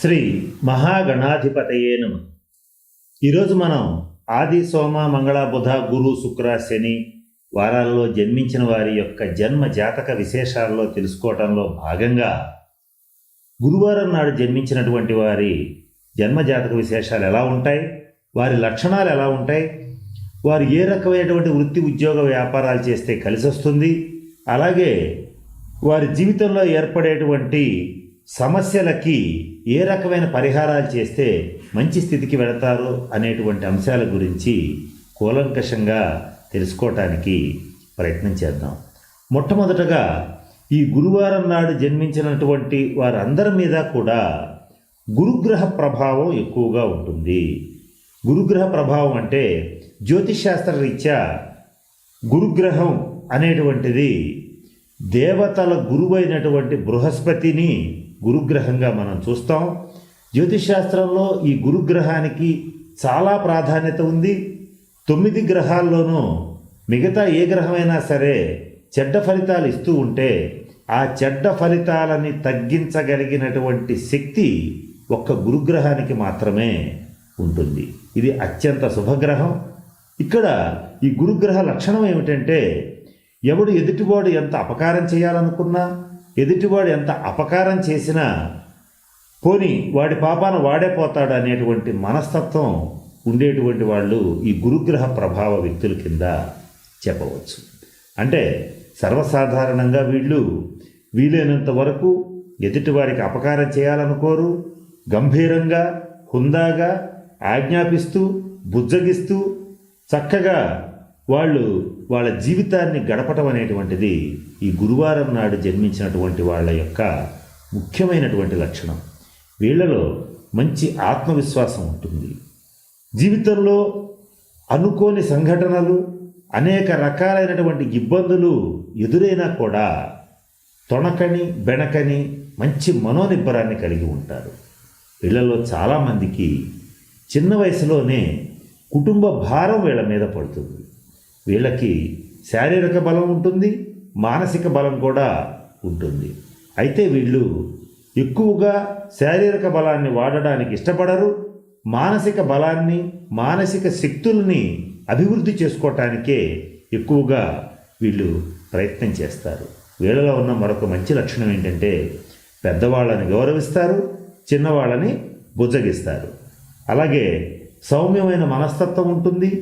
శ్రీ మహాగణాధిపతయే నమః. ఈరోజు మనం ఆది సోమ మంగళ బుధ గురు శుక్ర శని వారాల్లో జన్మించిన వారి యొక్క జన్మ జాతక విశేషాల్లో తెలుసుకోవడంలో భాగంగా గురువారం నాడు జన్మించినటువంటి వారి జన్మ జాతక విశేషాలు ఎలా ఉంటాయి, వారి లక్షణాలు ఎలా ఉంటాయి, వారు ఏ రకమైనటువంటి వృత్తి ఉద్యోగ వ్యాపారాలు చేస్తే కలిసి వస్తుంది, అలాగే వారి జీవితంలో ఏర్పడేటువంటి సమస్యలకి ఏ రకమైన పరిహారాలు చేస్తే మంచి స్థితికి వెళతారు అనేటువంటి అంశాల గురించి కూలంకషంగా తెలుసుకోవటానికి ప్రయత్నం చేద్దాం. మొట్టమొదటగా ఈ గురువారం నాడు జన్మించినటువంటి వారందరి మీద కూడా గురుగ్రహ ప్రభావం ఎక్కువగా ఉంటుంది. గురుగ్రహ ప్రభావం అంటే జ్యోతిషశాస్త్ర రీత్యా గురుగ్రహం అనేటువంటిది దేవతల గురువైనటువంటి బృహస్పతిని గురుగ్రహంగా మనం చూస్తాం. జ్యోతిషశాస్త్రంలో ఈ గురుగ్రహానికి చాలా ప్రాధాన్యత ఉంది. 9 గ్రహాల్లోనూ మిగతా ఏ గ్రహమైనా సరే చెడ్డ ఫలితాలు ఇస్తూ ఉంటే ఆ చెడ్డ ఫలితాలని తగ్గించగలిగినటువంటి శక్తి ఒక్క గురుగ్రహానికి మాత్రమే ఉంటుంది. ఇది అత్యంత శుభగ్రహం. ఇక్కడ ఈ గురుగ్రహ లక్షణం ఏమిటంటే, ఎవడు ఎదుటివాడు ఎంత అపకారం చేయాలనుకున్నా, ఎదుటివాడు ఎంత అపకారం చేసినా పోని వాడి పాపాన వాడే పోతాడు అనేటువంటి మనస్తత్వం ఉండేటువంటి వాళ్ళు ఈ గురుగ్రహ ప్రభావ వ్యక్తుల కింద చెప్పవచ్చు. అంటే సర్వసాధారణంగా వీళ్ళు వీలైనంత వరకు ఎదుటివారికి అపకారం చేయాలనుకోరు. గంభీరంగా హుందాగా ఆజ్ఞాపిస్తూ బుజ్జగిస్తూ చక్కగా వాళ్ళు వాళ్ళ జీవితాన్ని గడపటం అనేటువంటిది ఈ గురువారం నాడు జన్మించినటువంటి వాళ్ళ యొక్క ముఖ్యమైనటువంటి లక్షణం. వీళ్ళలో మంచి ఆత్మవిశ్వాసం ఉంటుంది. జీవితంలో అనుకోని సంఘటనలు, అనేక రకాలైనటువంటి ఇబ్బందులు ఎదురైనా కూడా తొణకని బెణకని మంచి మనోనిబ్బరాన్ని కలిగి ఉంటారు. వీళ్ళలో చాలామందికి చిన్న వయసులోనే కుటుంబ భారం వీళ్ళ మీద పడుతుంది. వీళ్ళకి శారీరక బలం ఉంటుంది, మానసిక బలం కూడా ఉంటుంది. అయితే వీళ్ళు ఎక్కువగా శారీరక బలాన్ని వాడడానికి ఇష్టపడరు. మానసిక బలాన్ని, మానసిక శక్తుల్ని అభివృద్ధి చేసుకోవటానికే ఎక్కువగా వీళ్ళు ప్రయత్నం చేస్తారు. వీళ్ళలో ఉన్న మరొక మంచి లక్షణం ఏంటంటే, పెద్దవాళ్ళని గౌరవిస్తారు, చిన్నవాళ్ళని బుజ్జగిస్తారు. అలాగే సౌమ్యమైన మనస్తత్వం ఉంటుంది,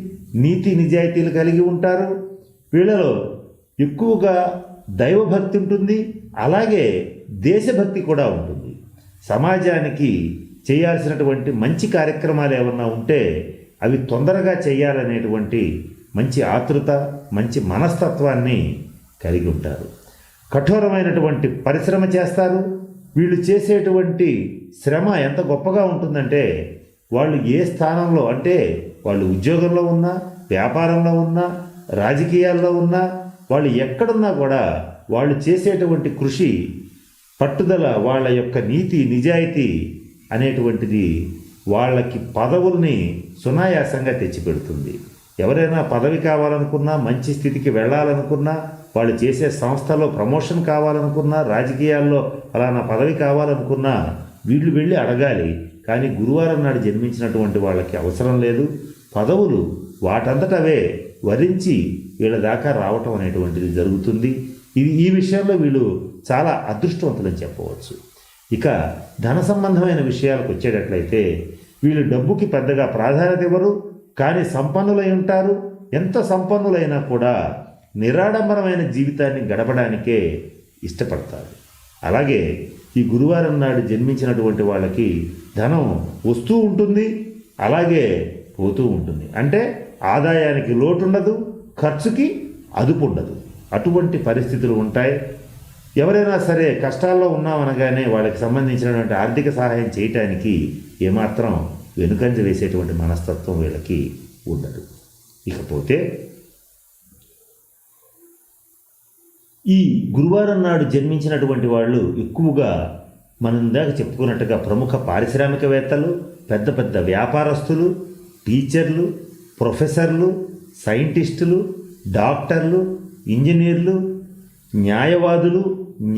నీతి నిజాయితీలు కలిగి ఉంటారు. వీళ్ళలో ఎక్కువగా దైవభక్తి ఉంటుంది, అలాగే దేశభక్తి కూడా ఉంటుంది. సమాజానికి చేయాల్సినటువంటి మంచి కార్యక్రమాలు ఏమన్నా ఉంటే అవి తొందరగా చేయాలనేటువంటి మంచి ఆతృత, మంచి మనస్తత్వాన్ని కలిగి ఉంటారు. కఠోరమైనటువంటి పరిశ్రమ చేస్తారు. వీళ్ళు చేసేటువంటి శ్రమ ఎంత గొప్పగా ఉంటుందంటే, వాళ్ళు ఏ స్థానంలో అంటే వాళ్ళు ఉద్యోగంలో ఉన్నా, వ్యాపారంలో ఉన్నా, రాజకీయాల్లో ఉన్నా, వాళ్ళు ఎక్కడున్నా కూడా వాళ్ళు చేసేటువంటి కృషి, పట్టుదల, వాళ్ళ యొక్క నీతి నిజాయితీ అనేటువంటిది వాళ్ళకి పదవుల్ని సునాయాసంగా తెచ్చిపెడుతుంది. ఎవరైనా పదవి కావాలనుకున్నా, మంచి స్థితికి వెళ్ళాలనుకున్నా, వాళ్ళు చేసే సంస్థలో ప్రమోషన్ కావాలనుకున్నా, రాజకీయాల్లో అలానా పదవి కావాలనుకున్నా వీళ్ళు వెళ్ళి అడగాలి. కానీ గురువారం నాడు జన్మించినటువంటి వాళ్ళకి అవసరం లేదు. పదవులు వాటంతటవే వరించి వీళ్ళ దాకా రావటం అనేటువంటిది జరుగుతుంది. ఈ విషయంలో వీళ్ళు చాలా అదృష్టవంతులని చెప్పవచ్చు. ఇక ధన సంబంధమైన విషయాలకు వచ్చేటట్లయితే వీళ్ళు డబ్బుకి పెద్దగా ప్రాధాన్యత ఇవ్వరు, కానీ సంపన్నులై ఉంటారు. ఎంత సంపన్నులైనా కూడా నిరాడంబరమైన జీవితాన్ని గడపడానికే ఇష్టపడతారు. అలాగే ఈ గురువారం నాడు జన్మించినటువంటి వాళ్ళకి ధనం వస్తూ ఉంటుంది, అలాగే పోతూ ఉంటుంది. అంటే ఆదాయానికి లోటు ఉండదు, ఖర్చుకి అదుపు ఉండదు. అటువంటి పరిస్థితులు ఉంటాయి. ఎవరైనా సరే కష్టాల్లో ఉన్నామనగానే వాళ్ళకి సంబంధించినటువంటి ఆర్థిక సహాయం చేయటానికి ఏమాత్రం వెనుకంజ వేసేటువంటి మనస్తత్వం వీళ్ళకి ఉండదు. ఇకపోతే ఈ గురువారం నాడు జన్మించినటువంటి వాళ్ళు ఎక్కువగా మనం ఇందాక చెప్పుకున్నట్టుగా ప్రముఖ పారిశ్రామికవేత్తలు, పెద్ద పెద్ద వ్యాపారస్తులు, టీచర్లు, ప్రొఫెసర్లు, సైంటిస్టులు, డాక్టర్లు, ఇంజనీర్లు, న్యాయవాదులు,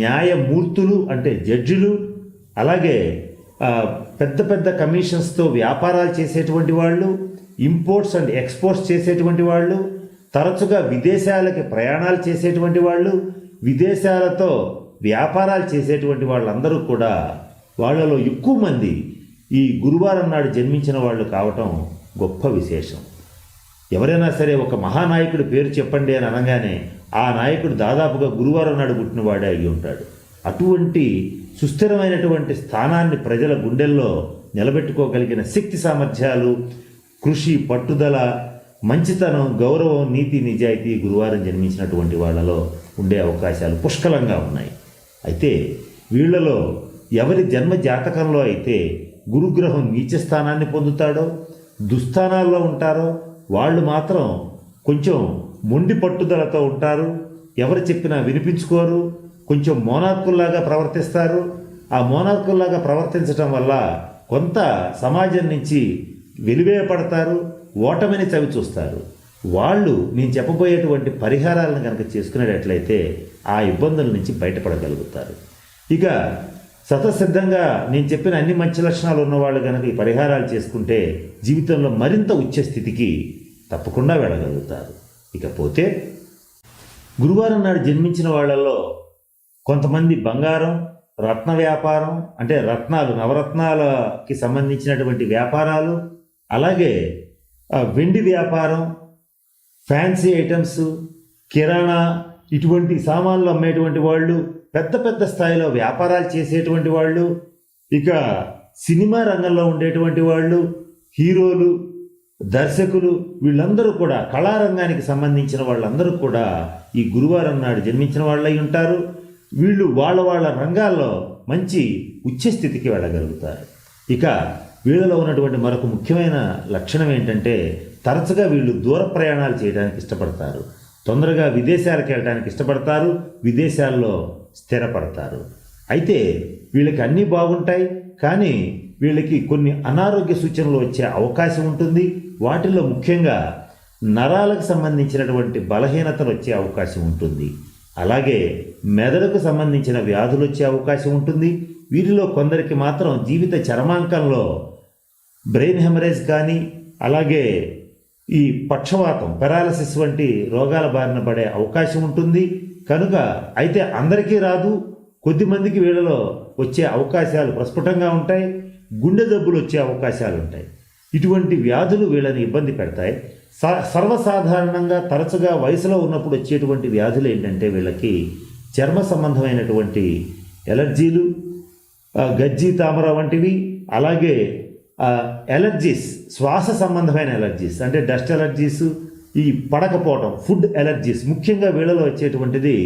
న్యాయమూర్తులు అంటే జడ్జిలు, అలాగే పెద్ద పెద్ద కమిషన్స్తో వ్యాపారాలు చేసేటువంటి వాళ్ళు, ఇంపోర్ట్స్ అండ్ ఎక్స్పోర్ట్స్ చేసేటువంటి వాళ్ళు, తరచుగా విదేశాలకి ప్రయాణాలు చేసేటువంటి వాళ్ళు, విదేశాలతో వ్యాపారాలు చేసేటువంటి వాళ్ళందరూ కూడా వాళ్ళలో ఎక్కువ మంది ఈ గురువారం నాడు జన్మించిన వాళ్ళు కావటం గొప్ప విశేషం. ఎవరైనా సరే ఒక మహానాయకుడి పేరు చెప్పండి అని అనగానే ఆ నాయకుడు దాదాపుగా గురువారం నాడు పుట్టినవాడే అయి ఉంటాడు. అటువంటి సుస్థిరమైనటువంటి స్థానాన్ని ప్రజల గుండెల్లో నిలబెట్టుకోగలిగిన శక్తి సామర్థ్యాలు, కృషి, పట్టుదల, మంచితనం, గౌరవం, నీతి, నిజాయితీ గురువారం జన్మించినటువంటి వాళ్ళలో ఉండే అవకాశాలు పుష్కలంగా ఉన్నాయి. అయితే వీళ్లలో ఎవరి జన్మ జాతకంలో అయితే గురుగ్రహం నీచ స్థానాన్ని పొందుతాడో, దుస్థానాల్లో ఉంటారో వాళ్ళు మాత్రం కొంచెం మొండి పట్టుదలతో ఉంటారు. ఎవరు చెప్పినా వినిపించుకోరు, కొంచెం మోనార్కుల్లాగా ప్రవర్తిస్తారు. ఆ మోనార్కుల్లాగా ప్రవర్తించటం వల్ల కొంత సమాజం నుంచి వెలివేయపడతారు, ఓటమిని చవి చూస్తారు. వాళ్ళు నేను చెప్పబోయేటువంటి పరిహారాలను కనుక చేసుకునేటట్లయితే ఆ ఇబ్బందుల నుంచి బయటపడగలుగుతారు. ఇక స్వతసిద్ధంగా నేను చెప్పిన అన్ని మంచి లక్షణాలు ఉన్నవాళ్ళు కనుక ఈ పరిహారాలు చేసుకుంటే జీవితంలో మరింత ఉచ్చ స్థితికి తప్పకుండా వెళ్ళగలుగుతారు. ఇకపోతే గురువారం నాడు జన్మించిన వాళ్ళల్లో కొంతమంది బంగారం, రత్న వ్యాపారం, అంటే రత్నాలు, నవరత్నాలకి సంబంధించినటువంటి వ్యాపారాలు, అలాగే వెండి వ్యాపారం, ఫ్యాన్సీ ఐటమ్స్, కిరాణా, ఇటువంటి సామాన్లు అమ్మేటువంటి వాళ్ళు, పెద్ద పెద్ద స్థాయిలో వ్యాపారాలు చేసేటువంటి వాళ్ళు, ఇక సినిమా రంగంలో ఉండేటువంటి వాళ్ళు, హీరోలు, దర్శకులు, వీళ్ళందరూ కూడా కళారంగానికి సంబంధించిన వాళ్ళందరూ కూడా ఈ గురువారం నాడు జన్మించిన వాళ్ళై ఉంటారు. వీళ్ళు వాళ్ళ రంగాల్లో మంచి ఉచ్చస్థితికి వెళ్ళగలుగుతారు. ఇక వీళ్ళలో ఉన్నటువంటి మరొక ముఖ్యమైన లక్షణం ఏంటంటే తరచుగా వీళ్ళు దూర ప్రయాణాలు చేయడానికి ఇష్టపడతారు, తొందరగా విదేశాలకు వెళ్ళడానికి ఇష్టపడతారు, విదేశాల్లో స్థిరపడతారు. అయితే వీళ్ళకి అన్నీ బాగుంటాయి, కానీ వీళ్ళకి కొన్ని అనారోగ్య సూచనలు వచ్చే అవకాశం ఉంటుంది. వాటిల్లో ముఖ్యంగా నరాలకు సంబంధించినటువంటి బలహీనతలు వచ్చే అవకాశం ఉంటుంది. అలాగే మెదడుకు సంబంధించిన వ్యాధులు వచ్చే అవకాశం ఉంటుంది. వీరిలో కొందరికి మాత్రం జీవిత చరమాంకంలో బ్రెయిన్ హెమరేజ్ కానీ, అలాగే ఈ పక్షవాతం, పెరాలసిస్ వంటి రోగాల బారిన పడే అవకాశం ఉంటుంది. కనుక అయితే అందరికీ రాదు, కొద్దిమందికి వీళ్ళలో వచ్చే అవకాశాలు ప్రస్ఫుటంగా ఉంటాయి. గుండె జబ్బులు వచ్చే అవకాశాలు ఉంటాయి. ఇటువంటి వ్యాధులు వీళ్ళని ఇబ్బంది పెడతాయి. సర్వసాధారణంగా తరచుగా వయసులో ఉన్నప్పుడు వచ్చేటువంటి వ్యాధులు ఏంటంటే వీళ్ళకి చర్మ సంబంధమైనటువంటి ఎలర్జీలు, గజ్జి, తామర వంటివి, అలాగే ఎలర్జీస్, శ్వాస సంబంధమైన ఎలర్జీస్ అంటే డస్ట్ ఎలర్జీస్, ఈ పడకపోవటం, ఫుడ్ ఎలర్జీస్, ముఖ్యంగా వీళ్ళలో వచ్చేటువంటిది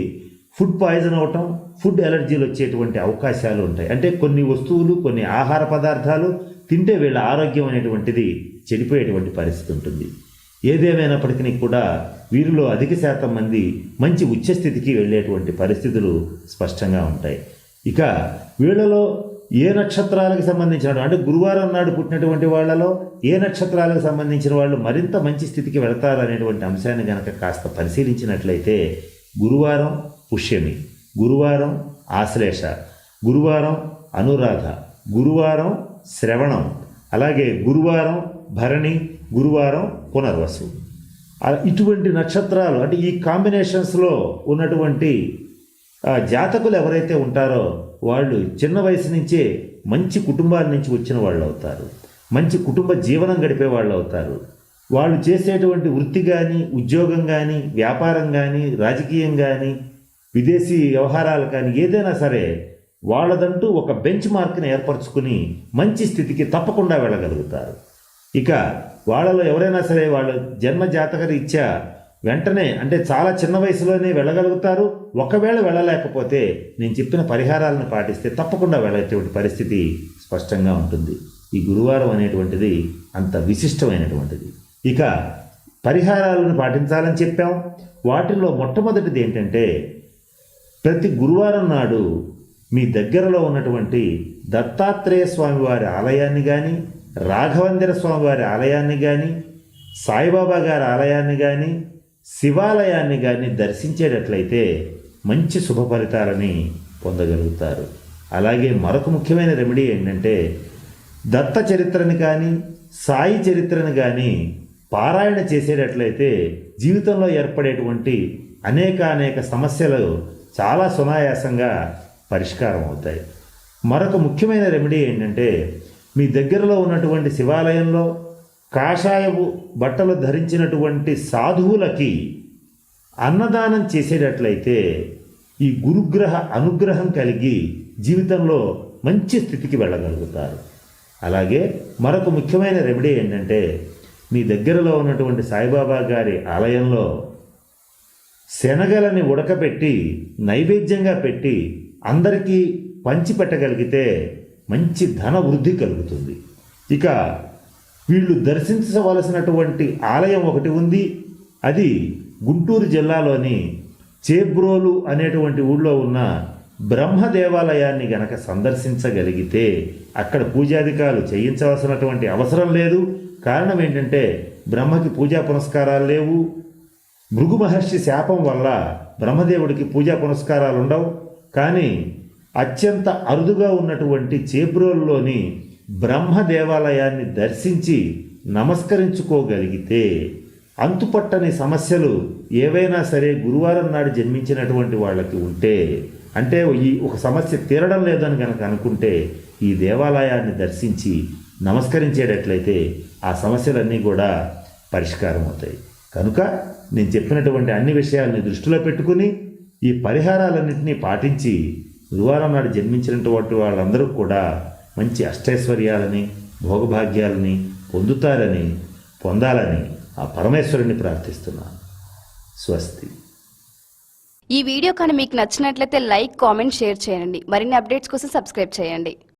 ఫుడ్ పాయిజన్ అవటం, ఫుడ్ ఎలర్జీలు వచ్చేటువంటి అవకాశాలు ఉంటాయి. అంటే కొన్ని వస్తువులు, కొన్ని ఆహార పదార్థాలు తింటే వీళ్ళ ఆరోగ్యం అనేటువంటిది చెడిపోయేటువంటి పరిస్థితి ఉంటుంది. ఏదేమైనప్పటికీ కూడా వీరిలో అధిక శాతం మంది మంచి ఉచ్చస్థితికి వెళ్ళేటువంటి పరిస్థితులు స్పష్టంగా ఉంటాయి. ఇక వీళ్ళలో ఏ నక్షత్రాలకు సంబంధించిన, అంటే గురువారం నాడు పుట్టినటువంటి వాళ్ళలో ఏ నక్షత్రాలకు సంబంధించిన వాళ్ళు మరింత మంచి స్థితికి వెళతారు అనేటువంటి అంశాన్ని కనుక కాస్త పరిశీలించినట్లయితే గురువారం పుష్యమి, గురువారం ఆశ్లేష, గురువారం అనురాధ, గురువారం శ్రవణం, అలాగే గురువారం భరణి, గురువారం పునర్వసు, ఇటువంటి నక్షత్రాలు, అంటే ఈ కాంబినేషన్స్లో ఉన్నటువంటి జాతకులు ఎవరైతే ఉంటారో వాళ్ళు చిన్న వయసు నుంచే మంచి కుటుంబాల నుంచి వచ్చిన వాళ్ళు అవుతారు, మంచి కుటుంబ జీవనం గడిపే వాళ్ళు అవుతారు. వాళ్ళు చేసేటువంటి వృత్తి కానీ, ఉద్యోగం కానీ, వ్యాపారం కానీ, రాజకీయం కానీ, విదేశీ వ్యవహారాలు కానీ, ఏదైనా సరే వాళ్ళదంటూ ఒక బెంచ్ మార్క్ని ఏర్పరచుకుని మంచి స్థితికి తప్పకుండా వెళ్ళగలుగుతారు. ఇక వాళ్ళలో ఎవరైనా సరే వాళ్ళ జన్మ జాతక రీత్యా వెంటనే, అంటే చాలా చిన్న వయసులోనే వెళ్ళగలుగుతారు. ఒకవేళ వెళ్ళలేకపోతే నేను చెప్పిన పరిహారాలను పాటిస్తే తప్పకుండా వెళ్ళేటువంటి పరిస్థితి స్పష్టంగా ఉంటుంది. ఈ గురువారం అనేటువంటిది అంత విశిష్టమైనటువంటిది. ఇక పరిహారాలను పాటించాలని చెప్పాం. వాటిల్లో మొట్టమొదటిది ఏంటంటే ప్రతి గురువారం నాడు మీ దగ్గరలో ఉన్నటువంటి దత్తాత్రేయ స్వామివారి ఆలయాన్ని కానీ, రాఘవేంద్ర స్వామివారి ఆలయాన్ని కానీ, సాయిబాబా గారి ఆలయాన్ని కానీ, శివాలయాన్ని కానీ దర్శించేటట్లయితే మంచి శుభ ఫలితాలని పొందగలుగుతారు. అలాగే మరొక ముఖ్యమైన రెమెడీ ఏంటంటే దత్త చరిత్రని కానీ సాయి చరిత్రని కానీ పారాయణ చేసేటట్లయితే జీవితంలో ఏర్పడేటువంటి అనేక సమస్యలు చాలా సునాయాసంగా పరిష్కారం అవుతాయి. మరొక ముఖ్యమైన రెమెడీ ఏంటంటే మీ దగ్గరలో ఉన్నటువంటి శివాలయంలో కాషాయపు బట్టలు ధరించినటువంటి సాధువులకి అన్నదానం చేసేటట్లయితే ఈ గురుగ్రహ అనుగ్రహం కలిగి జీవితంలో మంచి స్థితికి వెళ్ళగలుగుతారు. అలాగే మరొక ముఖ్యమైన రెమెడీ ఏంటంటే మీ దగ్గరలో ఉన్నటువంటి సాయిబాబా గారి ఆలయంలో శనగలని ఉడకబెట్టి నైవేద్యంగా పెట్టి అందరికీ పంచిపెట్టగలిగితే మంచి ధన వృద్ధి కలుగుతుంది. ఇక వీళ్ళు దర్శించవలసినటువంటి ఆలయం ఒకటి ఉంది. అది గుంటూరు జిల్లాలోని చేబ్రోలు అనేటువంటి ఊళ్ళో ఉన్న బ్రహ్మ దేవాలయాన్ని గనక సందర్శించగలిగితే అక్కడ పూజాధికారులు చేయించవలసినటువంటి అవసరం లేదు. కారణం ఏంటంటే బ్రహ్మకి పూజా పునస్కారాలు లేవు. భృగు మహర్షి శాపం వల్ల బ్రహ్మదేవుడికి పూజా పునస్కారాలు ఉండవు. కానీ అత్యంత అరుదుగా ఉన్నటువంటి చేబ్రోలులోని బ్రహ్మ దేవాలయాన్ని దర్శించి నమస్కరించుకోగలిగితే అంతుపట్టని సమస్యలు ఏవైనా సరే గురువారం నాడు జన్మించినటువంటి వాళ్ళకి ఉంటే, అంటే ఈ ఒక సమస్య తీరడం లేదని కనుక అనుకుంటే ఈ దేవాలయాన్ని దర్శించి నమస్కరించేటట్లయితే ఆ సమస్యలన్నీ కూడా పరిష్కారం అవుతాయి. కనుక నేను చెప్పినటువంటి అన్ని విషయాలని దృష్టిలో పెట్టుకుని ఈ పరిహారాలన్నింటినీ పాటించి గురువారం నాడు జన్మించినటువంటి వాళ్ళందరూ కూడా మంచి అష్టైశ్వర్యాలని భోగభాగ్యాలని పొందాలని ఆ పరమేశ్వరుని ప్రార్థిస్తున్నాను. స్వస్తి. ఈ వీడియో కానీ మీకు నచ్చినట్లయితే లైక్, కామెంట్, షేర్ చేయండి. మరిన్ని అప్డేట్స్ కోసం సబ్స్క్రైబ్ చేయండి.